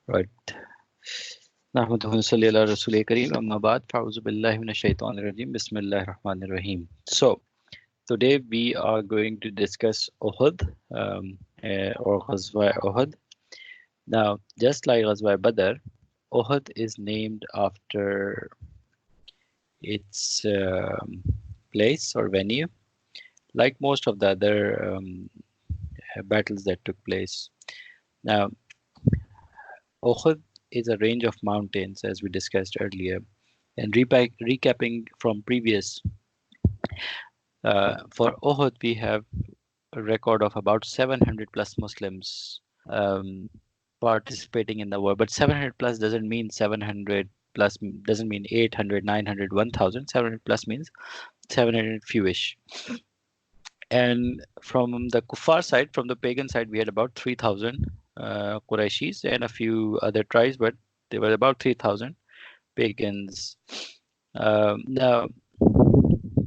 Right. نحمده ونصلي على رسوله الكريم أما بعد فأعوذ بالله من الشيطان الرجيم بسم الله الرحمن الرحيم. So today we are going to discuss Uhud or Ghazwa Uhud. Now, just like Ghazwa Badr, Uhud is named after its place or venue, like most of the other battles that took place. Now, Uhud is a range of mountains, as we discussed earlier. And recapping from previous, for Uhud, we have a record of about 700 plus Muslims um, participating in the war. But 700 plus doesn't mean 700 plus, doesn't mean 800, 900, 1000. 700 plus means 700 fewish. And from the kuffar side, from the pagan side, we had about 3,000 Qurayshis and a few other tribes, but there were about 3,000 pagans. Now,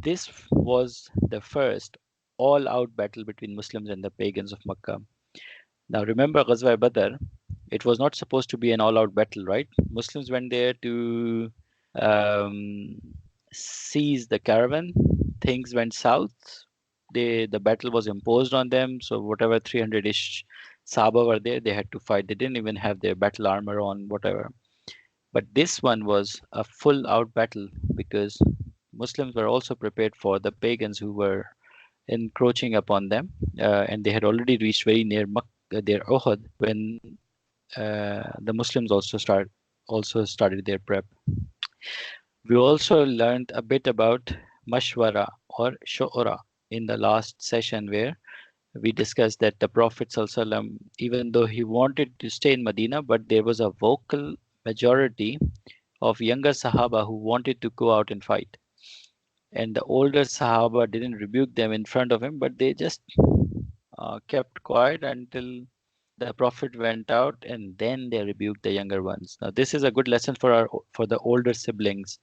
this was the first all-out battle between Muslims and the pagans of Makkah. Now, remember Ghazwa Badr, it was not supposed to be an all-out battle, right? Muslims went there to um, seize the caravan. Things went south. The battle was imposed on them. So whatever 300-ish Sahaba were there, they had to fight. They didn't even have their battle armor on, whatever. But this one was a full-out battle because Muslims were also prepared for the pagans who were encroaching upon them, and they had already reached very near their Uhud when the Muslims also started their prep. We also learned a bit about mashwara or shu'ura in the last session where we discussed that the Prophet ﷺ, even though he wanted to stay in Medina, but there was a vocal majority of younger Sahaba who wanted to go out and fight. And the older Sahaba didn't rebuke them in front of him, but they just kept quiet until the Prophet went out, and then they rebuked the younger ones. Now, this is a good lesson for the older siblings.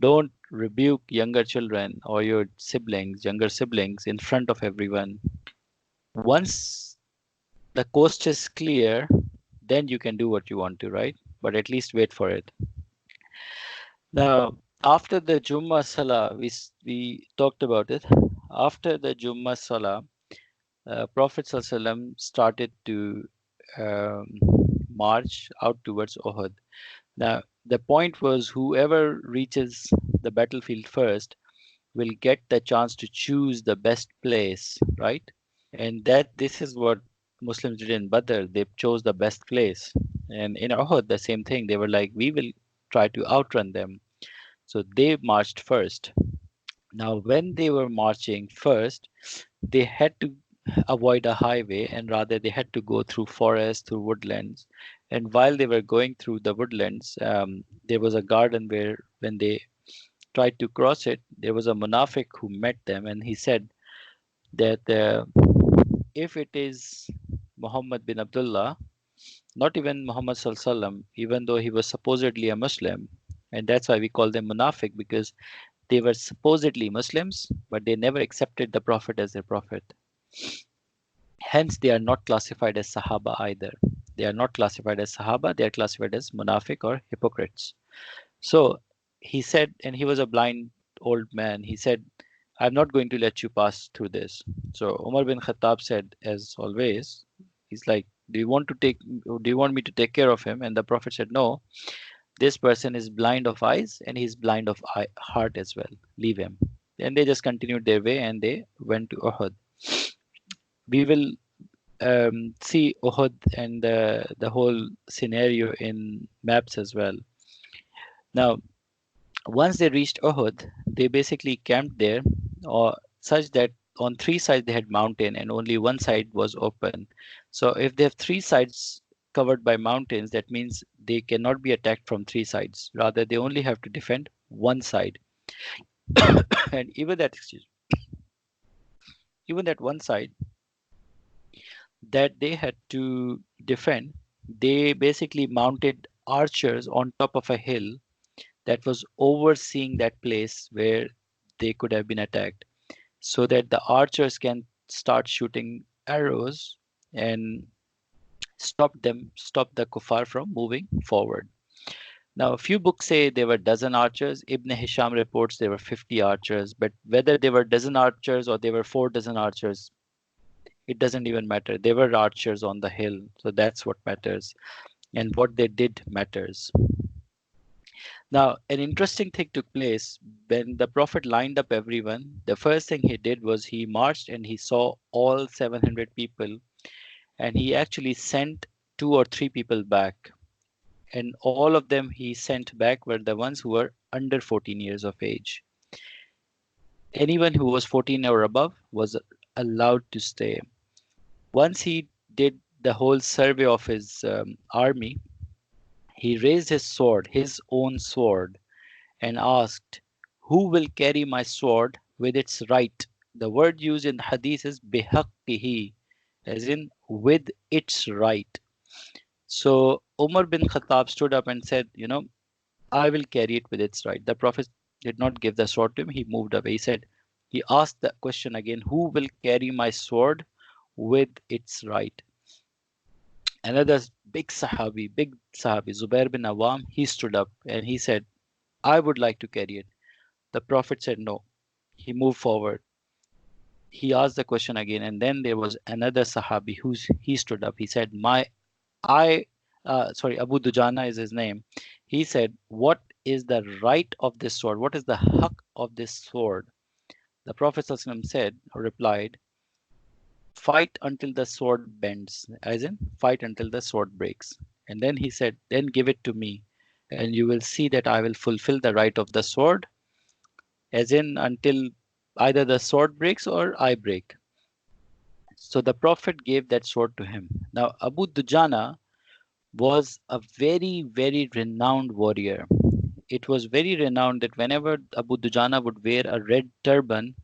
Don't rebuke younger children or your siblings, younger siblings, in front of everyone. Once the coast is clear, then you can do what you want to, right? But at least wait for it. Now, after the Jummah Salah, we talked about it. After the Jummah Salah, Prophet ﷺ started to um, march out towards Uhud. Now, the point was whoever reaches the battlefield first will get the chance to choose the best place, right? And that this is what Muslims did in Badr. They chose the best place. And in Uhud, the same thing. They were like, we will try to outrun them. So they marched first. Now, when they were marching first, they had to avoid a highway and rather they had to go through forests, through woodlands. And while they were going through the woodlands, there was a garden where when they tried to cross it, there was a munafiq who met them and he said that if it is Muhammad bin Abdullah, not even Muhammad Sallallahu, even though he was supposedly a Muslim, and that's why we call them munafiq because they were supposedly Muslims, but they never accepted the Prophet as their Prophet. Hence, they are not classified as Sahaba either. They are not classified as Sahaba, they are classified as munafiq or hypocrites. So he said, and he was a blind old man, he said, I'm not going to let you pass through this. So Umar bin Khattab said, as always, he's like, do you want me to take care of him? And the Prophet said, no, this person is blind of eyes and he's blind of heart as well. Leave him. And they just continued their way and they went to Uhud. We will see Uhud and the whole scenario in maps as well. Now, once they reached Uhud, they basically camped there, or such that on three sides they had mountain and only one side was open. So if they have three sides covered by mountains, that means they cannot be attacked from three sides. Rather, they only have to defend one side. And even that one side that they had to defend, they basically mounted archers on top of a hill that was overseeing that place where they could have been attacked, so that the archers can start shooting arrows and stop the kuffar from moving forward. Now, a few books say there were dozen archers. Ibn Hisham reports there were 50 archers, but whether they were dozen archers or they were 4 dozen archers, it doesn't even matter. They were archers on the hill, so that's what matters, and what they did matters. Now, an interesting thing took place when the Prophet lined up everyone. The first thing he did was he marched and he saw all 700 people, and he actually sent 2 or 3 people back. And all of them he sent back were the ones who were under 14 years of age. Anyone who was 14 or above was allowed to stay. Once he did the whole survey of his army, he raised his sword, his own sword, and asked, "Who will carry my sword with its right?" The word used in hadith is bihaqqihi, as in with its right. So Umar bin Khattab stood up and said, "I will carry it with its right." The Prophet did not give the sword to him, he moved away. He asked the question again, "Who will carry my sword with its right?" Another big Sahabi, Zubair bin Awam, he stood up and he said, "I would like to carry it." The Prophet said no. He moved forward. He asked the question again, and then there was another Sahabi he stood up. He said, I, sorry, Abu Dujana is his name. He said, "What is the right of this sword? What is the haq of this sword?" The Prophet ﷺ said, or replied, "Fight until the sword bends," as in, fight until the sword breaks. And then he said, "Then give it to me, and you will see that I will fulfill the right of the sword, as in, until either the sword breaks or I break." So the Prophet gave that sword to him. Now, Abu Dujana was a very, very renowned warrior. It was very renowned that whenever Abu Dujana would wear a red turban,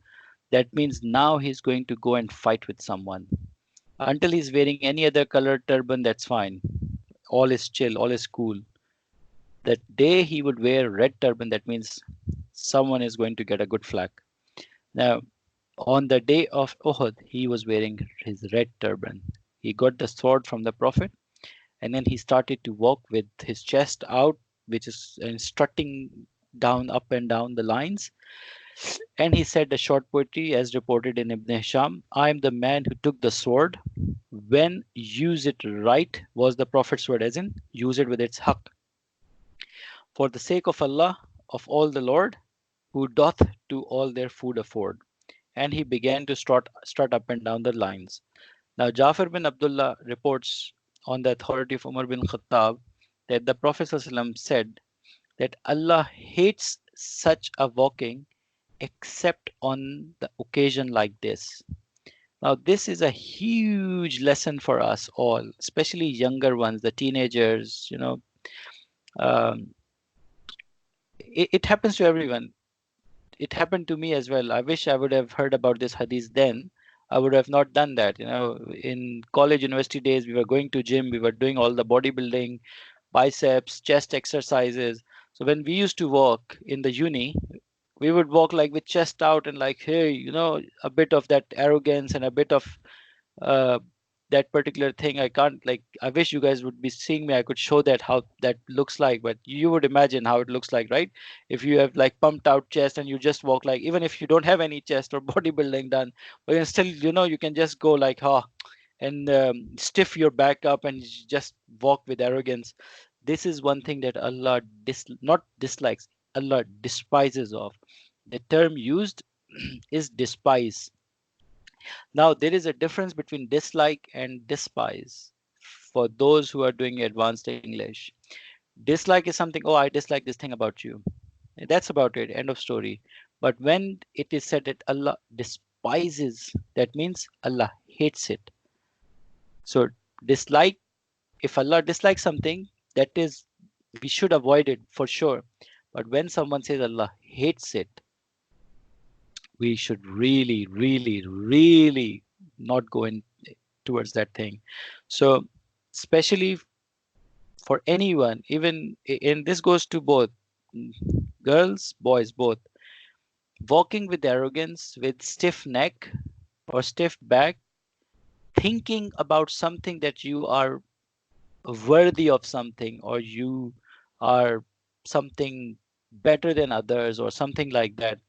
that means now he's going to go and fight with someone. Until he's wearing any other colored turban, that's fine. All is chill, all is cool. That day he would wear red turban, that means someone is going to get a good flak. Now, on the day of Uhud, he was wearing his red turban. He got the sword from the Prophet, and then he started to walk with his chest out, which is strutting down, up and down the lines. And he said a short poetry, as reported in Ibn Hisham: "I am the man who took the sword. When use it right," was the Prophet's word, as in use it with its haqq, "for the sake of Allah, of all the Lord, who doth to all their food afford." And he began to strut up and down the lines. Now, Jafar bin Abdullah reports on the authority of Umar bin Khattab that the Prophet ﷺ said that Allah hates such a walking except on the occasion like this. Now, this is a huge lesson for us all, especially younger ones, the teenagers. Um, it happens to everyone. It happened to me as well. I wish I would have heard about this hadith then. I would have not done that. In college, university days, we were going to gym, we were doing all the bodybuilding, biceps, chest exercises. So when we used to walk in the uni, we would walk like with chest out and like, hey, a bit of that arrogance and a bit of uh, that particular thing. I can't, like, I wish you guys would be seeing me. I could show that how that looks like, but you would imagine how it looks like, right? If you have like pumped out chest and you just walk, like, even if you don't have any chest or bodybuilding done, but then still, you can just go like, and stiff your back up and just walk with arrogance. This is one thing that Allah not dislikes, Allah despises of. The term used is despise. Now, there is a difference between dislike and despise for those who are doing advanced English. Dislike is something, "Oh, I dislike this thing about you." That's about it, end of story. But when it is said that Allah despises, that means Allah hates it. So, dislike, if Allah dislikes something, that is, we should avoid it for sure. But when someone says Allah hates it, we should really, really, really not go in towards that thing. So, especially for anyone, even and this goes to both mm, girls, boys, both, walking with arrogance, with stiff neck or stiff back, thinking about something that you are. worthy of something, or you are something better than others, or something like that,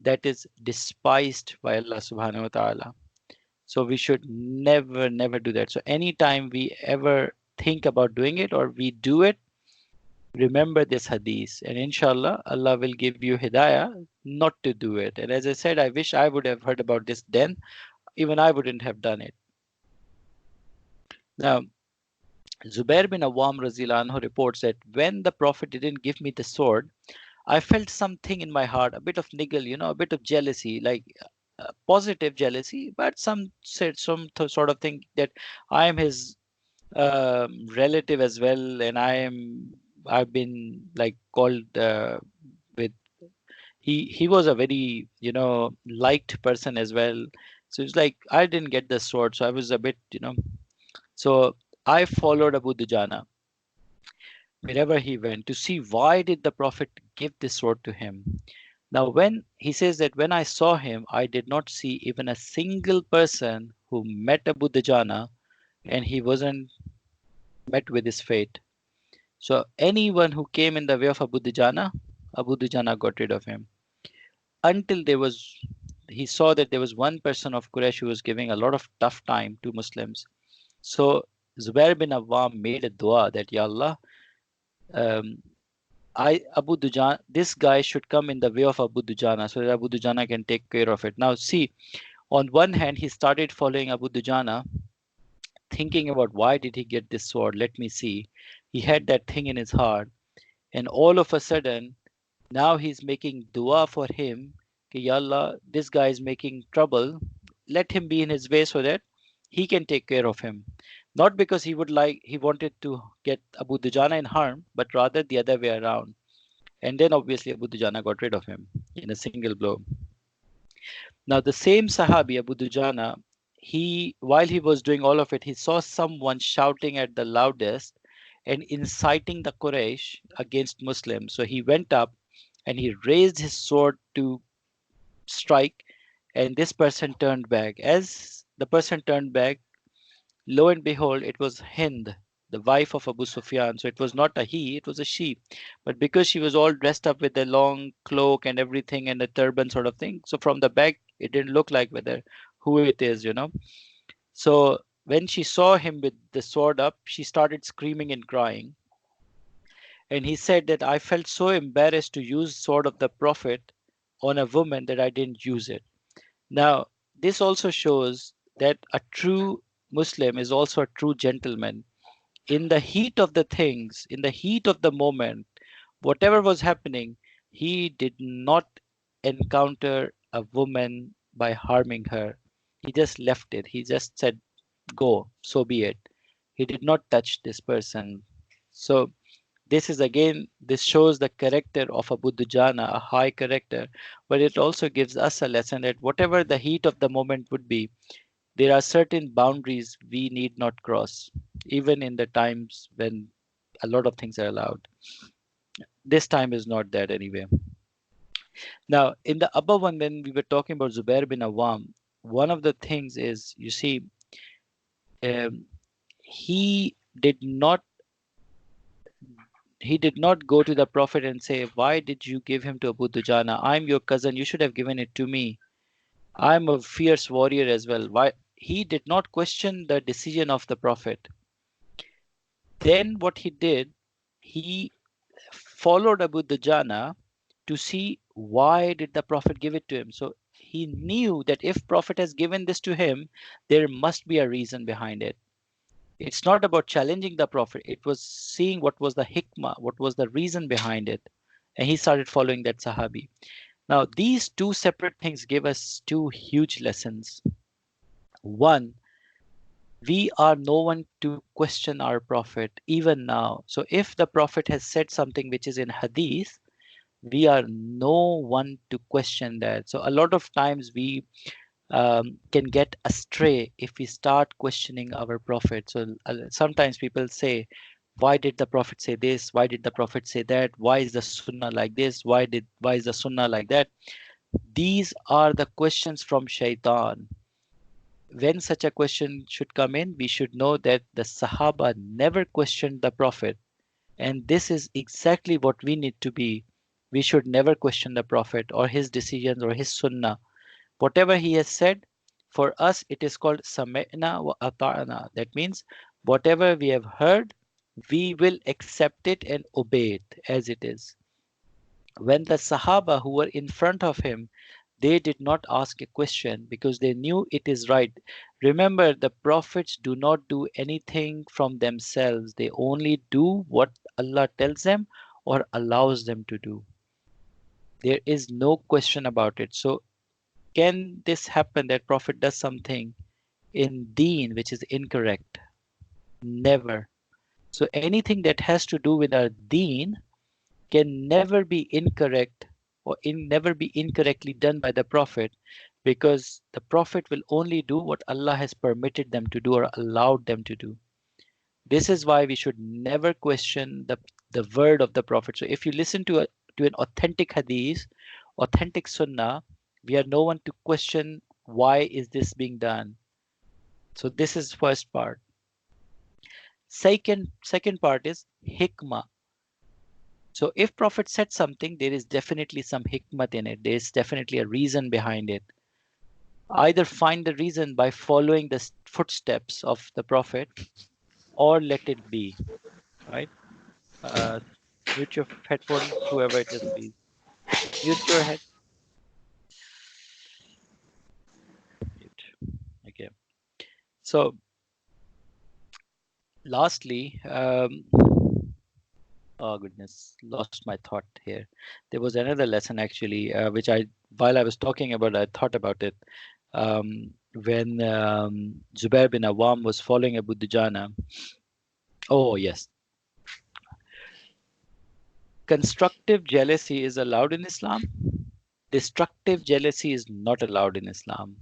that is despised by Allah subhanahu wa ta'ala. So we should never, never do that. So anytime we ever think about doing it or we do it, remember this hadith, and inshallah, Allah will give you hidayah not to do it. And as I said, I wish I would have heard about this then, even I wouldn't have done it. Now, Zubair bin Awam Razil Anhu reports that when the Prophet didn't give me the sword, I felt something in my heart, a bit of niggle, a bit of jealousy, like positive jealousy, but sort of thing that I am his relative as well, and I've been like called with he was a very liked person as well. So it's like I didn't get the sword, so I was a bit so I followed Abu Dujana wherever he went to see why did the Prophet give this sword to him. Now, when he says that when I saw him, I did not see even a single person who met Abu Dujana and he wasn't met with his fate. So anyone who came in the way of Abu Dujana got rid of him. Until he saw that there was one person of Quraysh who was giving a lot of tough time to Muslims. So Zubair bin Awwam made a dua that, Ya Allah, um, Abu Dujana, this guy should come in the way of Abu Dujana so that Abu Dujana can take care of it. Now, see, on one hand, he started following Abu Dujana, thinking about why did he get this sword? Let me see. He had that thing in his heart, and all of a sudden, now he's making dua for him. Ki, Ya Allah, this guy is making trouble. Let him be in his way so that he can take care of him. Not because he wanted to get Abu Dujana in harm, but rather the other way around. And then obviously Abu Dujana got rid of him in a single blow. Now the same Sahabi, Abu Dujana, while he was doing all of it, he saw someone shouting at the loudest and inciting the Quraysh against Muslims. So he went up and he raised his sword to strike, and this person turned back. As the person turned back, lo and behold, it was Hind, the wife of Abu Sufyan. So it was not a he, it was a she. But because she was all dressed up with a long cloak and everything and a turban sort of thing, so from the back, it didn't look like whether who it is. So when she saw him with the sword up, she started screaming and crying. And he said that I felt so embarrassed to use sword of the Prophet on a woman that I didn't use it. Now, this also shows that a true Muslim is also a true gentleman. In the heat of the things, in the heat of the moment, whatever was happening, he did not encounter a woman by harming her. He just left it. He just said, go, so be it. He did not touch this person. So, this shows the character of Abu Dujana, a high character, but it also gives us a lesson that whatever the heat of the moment would be, there are certain boundaries we need not cross, even in the times when a lot of things are allowed. This time is not that anyway. Now, in the above one, when we were talking about Zubair bin Awam, one of the things is, you see, um, he did not he did not go to the Prophet and say, why did you give him to Abu Dujana? I'm your cousin. You should have given it to me. I'm a fierce warrior as well. Why? He did not question the decision of the Prophet. Then what he did, he followed Abu Dujana to see why did the Prophet give it to him. So he knew that if Prophet has given this to him, there must be a reason behind it. It's not about challenging the Prophet. It was seeing what was the hikmah, what was the reason behind it. And he started following that Sahabi. Now, these two separate things give us two huge lessons. One, we are no one to question our Prophet, even now. So if the Prophet has said something which is in Hadith, we are no one to question that. So a lot of times we can get astray if we start questioning our Prophet. So sometimes people say, why did the Prophet say this? Why did the Prophet say that? Why is the Sunnah like this? Why is the Sunnah like that? These are the questions from Shaitan. when such a question should come in, we should know that the Sahaba never questioned the Prophet. And this is exactly what we need to be. We should never question the Prophet or his decisions or his sunnah. Whatever he has said, for us it is called sami'na wa ata'na. That means whatever we have heard, we will accept it and obey it as it is. When the Sahaba who were in front of him, they did not ask a question because they knew it is right. Remember, the prophets do not do anything from themselves. They only do what Allah tells them or allows them to do. There is no question about it. So, can this happen that Prophet does something in deen which is incorrect? Never. So, anything that has to do with our deen can never be incorrect or never be incorrectly done by the Prophet, because the Prophet will only do what Allah has permitted them to do or allowed them to do. This is why we should never question the word of the Prophet. So if you listen to an authentic hadith, authentic sunnah, we are no one to question why is this being done. So this is first part. Second part is hikmah. So if Prophet said something, there is definitely some hikmat in it. There is definitely a reason behind it. Either find the reason by following the footsteps of the Prophet, or let it be. Right? Uh, Switch your headphone, whoever it is, please. Mute your head. Mute. Okay. So lastly, oh goodness, lost my thought here. There was another lesson actually, which while I was talking about, I thought about it. When Zubair bin Awam was following Abu Dujana. Oh, yes. Constructive jealousy is allowed in Islam. Destructive jealousy is not allowed in Islam.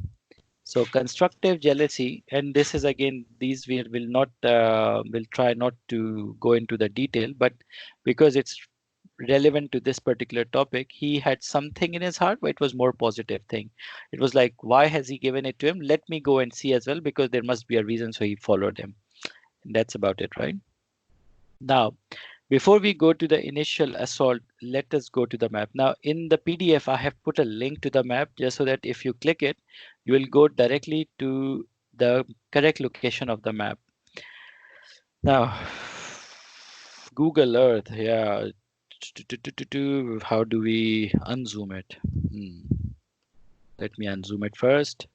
So constructive jealousy, and this is again, these we will not, will try not to go into the detail, but because it's relevant to this particular topic, he had something in his heart, but it was more positive thing. It was like, why has he given it to him? Let me go and see as well, because there must be a reason, so he followed him. And that's about it, right? Now, before we go to the initial assault, let us go to the map. Now, in the PDF, I have put a link to the map just so that if you click it, you will go directly to the correct location of the map. Now, Google Earth, yeah. How do we unzoom it? Let me unzoom it first,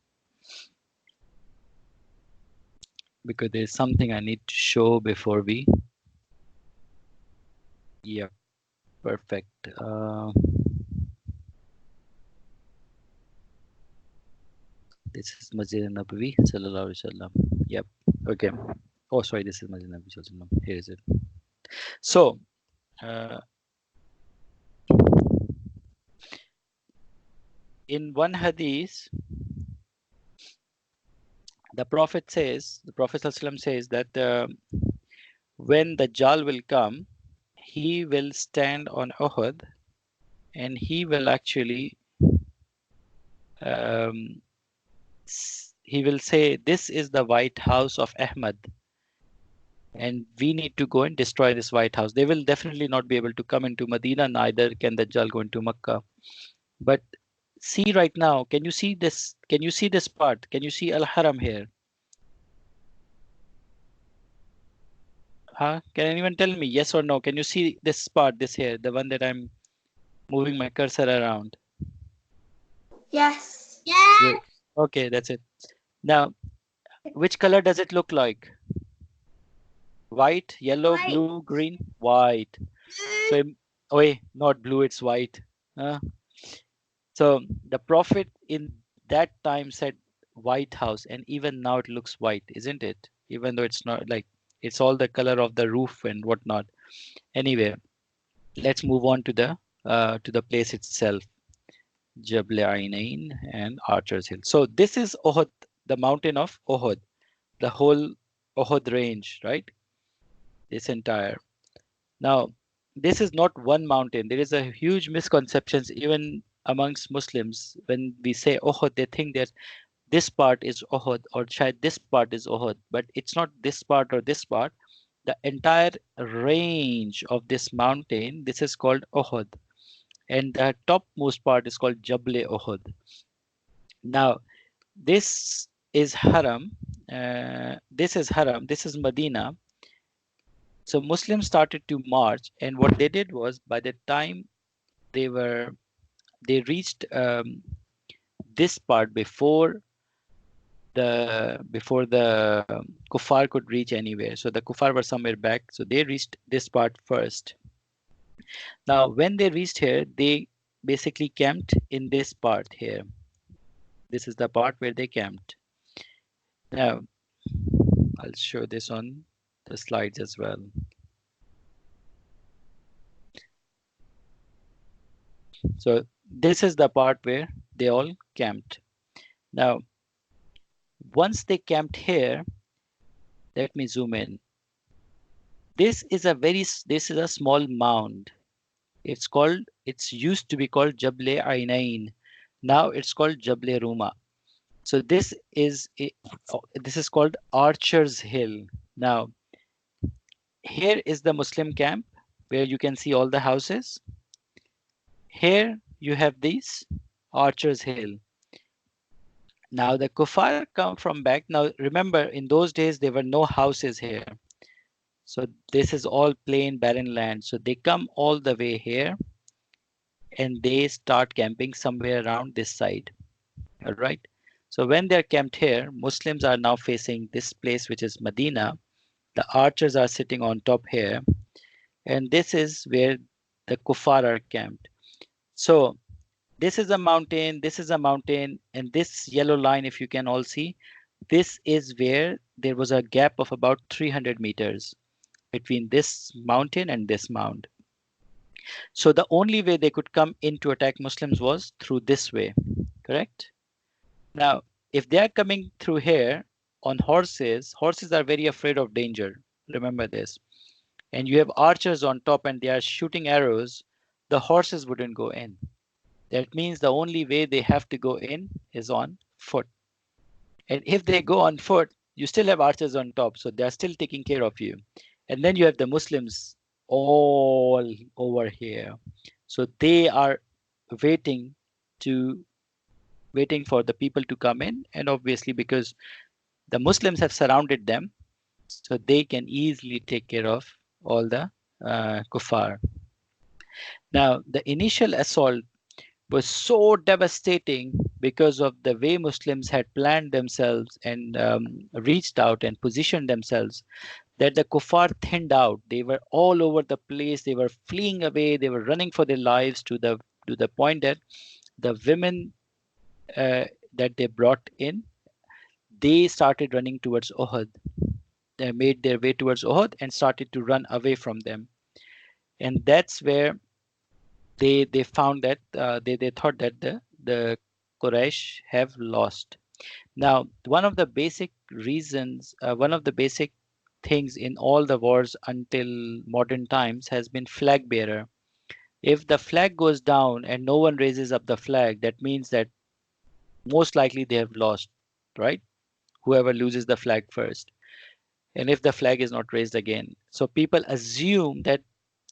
because there's something I need to show before we. Yeah, perfect. This is Masjid Nabawi, sallallahu alaihi wasallam. Yep. Okay. Oh, sorry. This is Masjid Nabawi, sallallahu alaihi wasallam. Here is it. So, uh, in one hadith, the Prophet says, the Prophet sallallahu alaihi wasallam says that when the Dajjal will come, he will stand on Uhud, and he will actually um, he will say, "This is the White House of Ahmad, and we need to go and destroy this White House." They will definitely not be able to come into Medina, neither can the Dajjal go into Makkah. But see right now, can you see this? Can you see this part? Can you see Al Haram here? Huh? Can anyone tell me yes or no? Can you see this part, this here, the one that I'm moving my cursor around? Yes. Great. Okay, that's it. Now, which color does it look like? White, yellow, White. blue, green? White. So, oh, wait, not blue, it's white. Uh, so the Prophet in that time said White House, and even now it looks white, isn't it? Even though it's not like, it's all the color of the roof and whatnot. Anyway, let's move on to the place itself, Jabal Ainain and Archer's Hill. So this is Uhud, the mountain of Uhud, the whole Uhud range, right? This entire. Now, this is not one mountain. There is a huge misconceptions even amongst Muslims. When we say Uhud, they think that this part is Uhud, or shayad this part is Uhud, but it's not this part or this part. The entire range of this mountain, this is called Uhud, and the topmost part is called Jable Uhud. Now, this is Haram. This is Medina. So Muslims started to march, and what they did was, by the time they were they reached this part before the kuffar could reach anywhere. So the kuffar were somewhere back, so they reached this part first. Now, when they reached here, they basically camped in this part here. This is the part where they camped. Now, I'll show this on the slides as well. So this is the part where they all camped. Now, once they camped here, let me zoom in. This is a small mound. It's used to be called Jable Ainain. Now it's called Jable Ruma. So this is called Archer's Hill. Now, here is the Muslim camp where you can see all the houses. Here you have these Archer's Hill. Now the kuffar come from back. Now remember, in those days there were no houses here. So this is all plain barren land. So they come all the way here and they start camping somewhere around this side. All right. So when they're camped here, Muslims are now facing this place, which is Medina. The archers are sitting on top here, and this is where the kuffar are camped. So this is a mountain, this is a mountain, and this yellow line, if you can all see, this is where there was a gap of about 300 meters between this mountain and this mound. So the only way they could come in to attack Muslims was through this way, correct? Now, if they are coming through here on horses, horses are very afraid of danger. Remember this. And you have archers on top and they are shooting arrows, the horses wouldn't go in. That means the only way they have to go in is on foot. And if they go on foot, you still have archers on top, so they're still taking care of you. And then you have the Muslims all over here. So they are waiting to waiting for the people to come in, and obviously because the Muslims have surrounded them, so they can easily take care of all the kuffar. Now, the initial assault was so devastating because of the way Muslims had planned themselves and reached out and positioned themselves that the kuffar thinned out. They were all over the place. They were fleeing away. They were running for their lives to the point that the women that they brought in, they started running towards Uhud. They made their way towards Uhud and started to run away from them. And that's where they found that they thought that the Quraysh have lost. Now, one of the basic things in all the wars until modern times has been flag bearer. If the flag goes down and no one raises up the flag, that means that most likely they have lost, right? Whoever loses the flag first. And if the flag is not raised again. So people assume that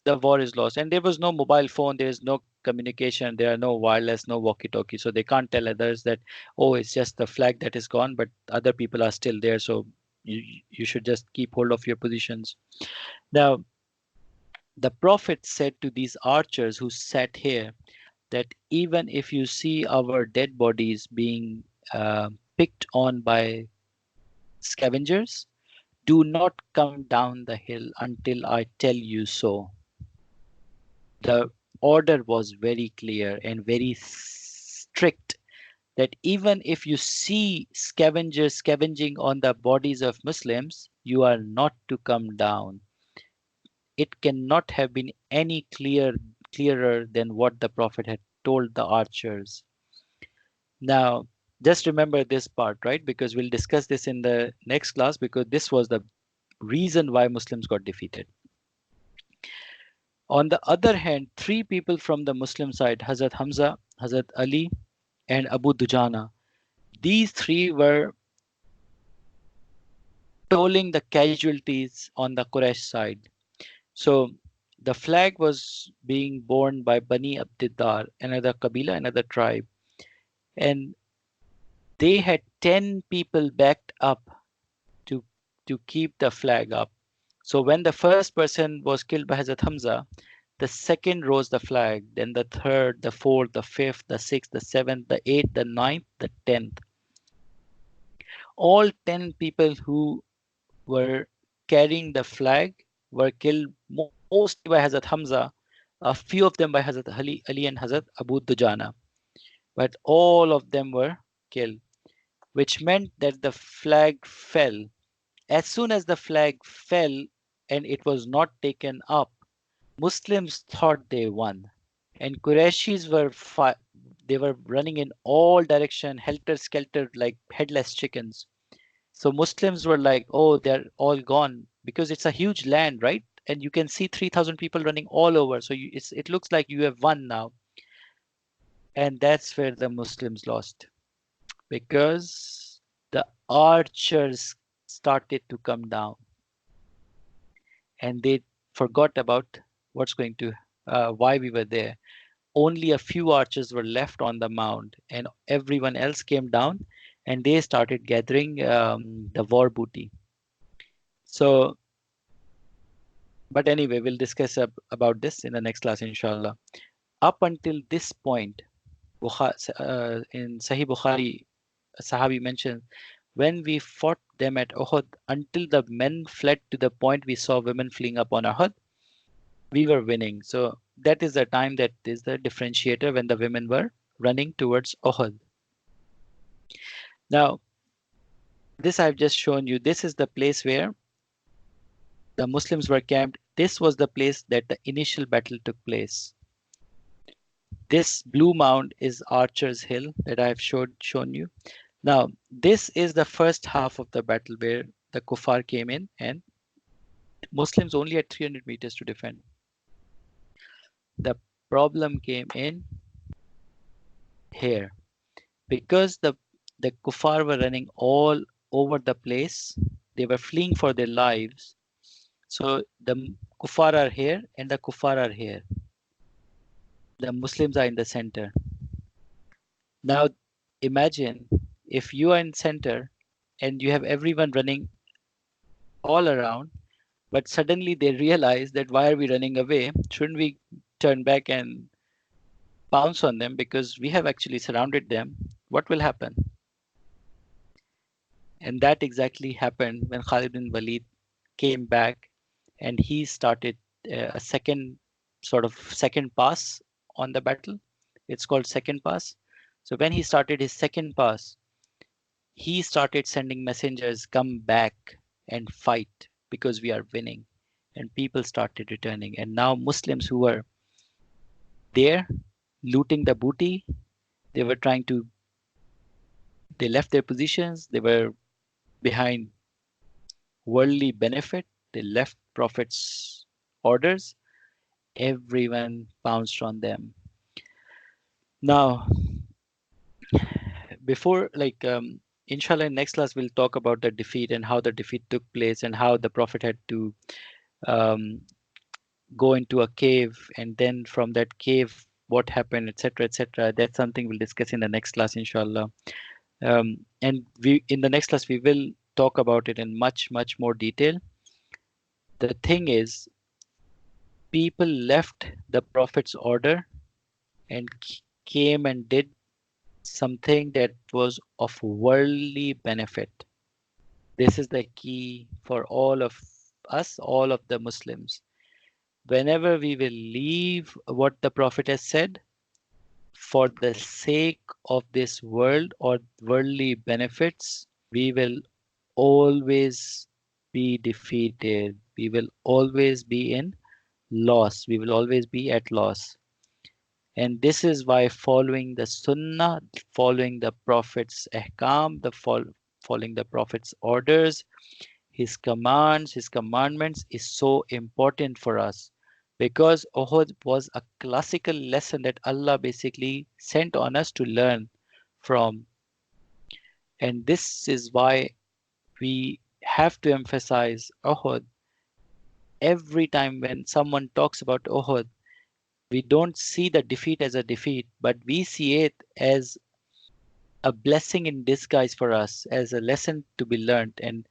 the war is lost. And there was no mobile phone, there is no communication, there are no wireless, no walkie-talkie. So they can't tell others that, oh, it's just the flag that is gone, but other people are still there. So you should just keep hold of your positions. Now, the Prophet said to these archers who sat here that even if you see our dead bodies being picked on by scavengers, do not come down the hill until I tell you so. The order was very clear and very strict that even if you see scavengers scavenging on the bodies of Muslims, you are not to come down. It cannot have been any clearer than what the Prophet had told the archers. Now, just remember this part, right? Because we'll discuss this in the next class because this was the reason why Muslims got defeated. On the other hand, three people from the Muslim side, Hazrat Hamza, Hazrat Ali, and Abu Dujana, These three were tolling the casualties on the Quraysh side. So the flag was being borne by Bani Abdiddar, another Kabila, another tribe. And they had 10 people backed up to, to keep the flag up. So when the first person was killed by Hazrat Hamza, the second rose the flag, then the third, the fourth, the fifth, the sixth, the seventh, the eighth, the ninth, the 10th. All 10 people who were carrying the flag were killed mostly by Hazrat Hamza, a few of them by Hazrat Ali and Hazrat Abu Dujana. But all of them were killed, which meant that the flag fell. As soon as the flag fell and it was not taken up, Muslims thought they won. And Qurayshis were they were running in all direction, helter skelter like headless chickens. So Muslims were like, oh, they're all gone because it's a huge land, right? And you can see 3,000 people running all over. So it looks like you have won now. And that's where the Muslims lost because the archers started to come down and they forgot about what's going to, why we were there. Only a few archers were left on the mound, and everyone else came down and they started gathering the war booty. So, but anyway, we'll discuss about this in the next class, inshallah. Up until this point, in Sahih Bukhari, a Sahabi mentions, when we fought them at Uhud, until the men fled to the point we saw women fleeing upon Uhud, we were winning. So that is the time that is the differentiator when the women were running towards Uhud. Now, this I've just shown you. This is the place where the Muslims were camped. This was the place that the initial battle took place. This blue mound is Archer's Hill that I've shown you. Now, this is the first half of the battle where the Kuffar came in and Muslims only had 300 meters to defend. The problem came in here because the Kuffar were running all over the place. They were fleeing for their lives. So the Kuffar are here and the Kuffar are here. The Muslims are in the center. Now imagine if you are in center and you have everyone running all around, but suddenly they realize that why are we running away? Shouldn't we turn back and pounce on them because we have actually surrounded them? What will happen? And that exactly happened when Khalid bin Walid came back and he started a second pass on the battle. It's called second pass. So when he started his second pass, he started sending messengers, come back and fight because we are winning. And people started returning. And now Muslims who were there looting the booty, they were they left their positions, they were behind worldly benefit, they left Prophet's orders, everyone pounced on them. Now, before inshallah in next class we'll talk about the defeat and how the defeat took place and how the Prophet had to um, go into a cave and then from that cave what happened, etc., etc. That's something we'll discuss in the next class, inshallah. And we in the next class we will talk about it in much more detail. The thing is, people left the Prophet's order and came and did something that was of worldly benefit. This is the key for all of us, all of the Muslims. Whenever we will leave what the Prophet has said for the sake of this world or worldly benefits, we will always be defeated. We will always be in loss. We will always be at loss. And this is why following the Sunnah, following the Prophet's ahkam, following the Prophet's orders, his commands, his commandments is so important for us. Because Uhud was a classical lesson that Allah basically sent on us to learn from. And this is why we have to emphasize Uhud. Every time when someone talks about Uhud, we don't see the defeat as a defeat, but we see it as a blessing in disguise for us, as a lesson to be learned. And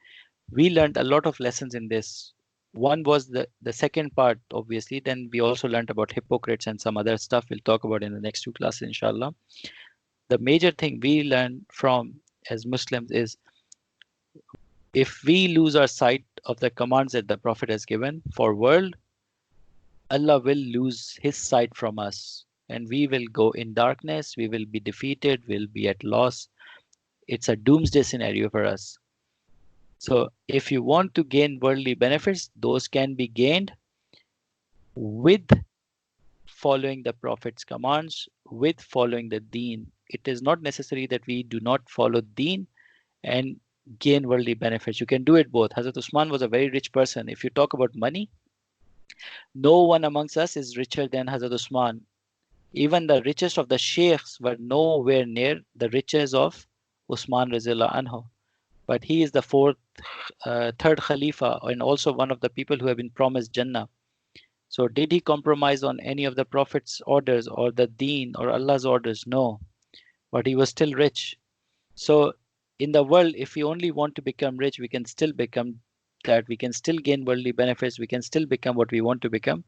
we learned a lot of lessons in this. One was the second part, obviously. Then we also learned about hypocrites and some other stuff we'll talk about in the next two classes, inshallah. The major thing we learn from as Muslims is if we lose our sight of the commands that the Prophet has given for world, Allah will lose his sight from us. And we will go in darkness, we will be defeated, we'll be at loss. It's a doomsday scenario for us. So if you want to gain worldly benefits, those can be gained with following the Prophet's commands, with following the deen. It is not necessary that we do not follow deen and gain worldly benefits. You can do it both. Hazrat Usman was a very rich person. If you talk about money, no one amongst us is richer than Hazrat Usman. Even the richest of the sheikhs were nowhere near the riches of Usman Razillah Anhu. But he is the third Khalifa, and also one of the people who have been promised Jannah. So, did he compromise on any of the Prophet's orders or the Deen or Allah's orders? No, but he was still rich. So, in the world, if we only want to become rich, we can still become that. We can still gain worldly benefits. We can still become what we want to become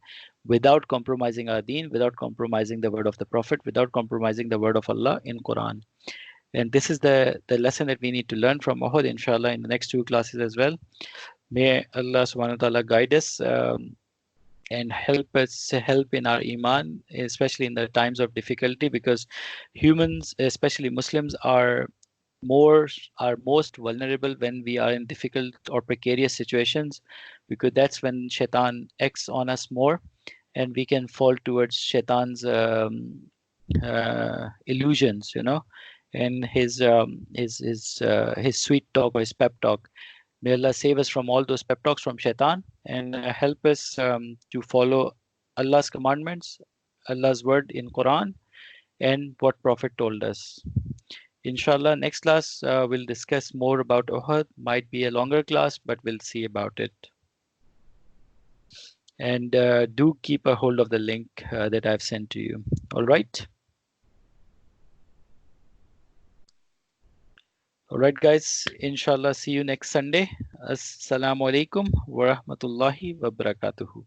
without compromising our Deen, without compromising the word of the Prophet, without compromising the word of Allah in Quran. And this is the lesson that we need to learn from Uhud, inshallah, in the next two classes as well. May Allah subhanahu wa ta'ala guide us and help in our iman, especially in the times of difficulty, because humans, especially Muslims, more are most vulnerable when we are in difficult or precarious situations, because that's when shaitan acts on us more, and we can fall towards shaitan's illusions, and his sweet talk or his pep talk. May Allah save us from all those pep talks from shaitan and help us to follow Allah's commandments, Allah's word in Quran, and what Prophet told us. Inshallah, next class we'll discuss more about Uhud. Might be a longer class, but we'll see about it. And do keep a hold of the link that I've sent to you. All right. All right, guys. Inshallah, see you next Sunday. Assalamu alaikum wa rahmatullahi wa barakatuhu.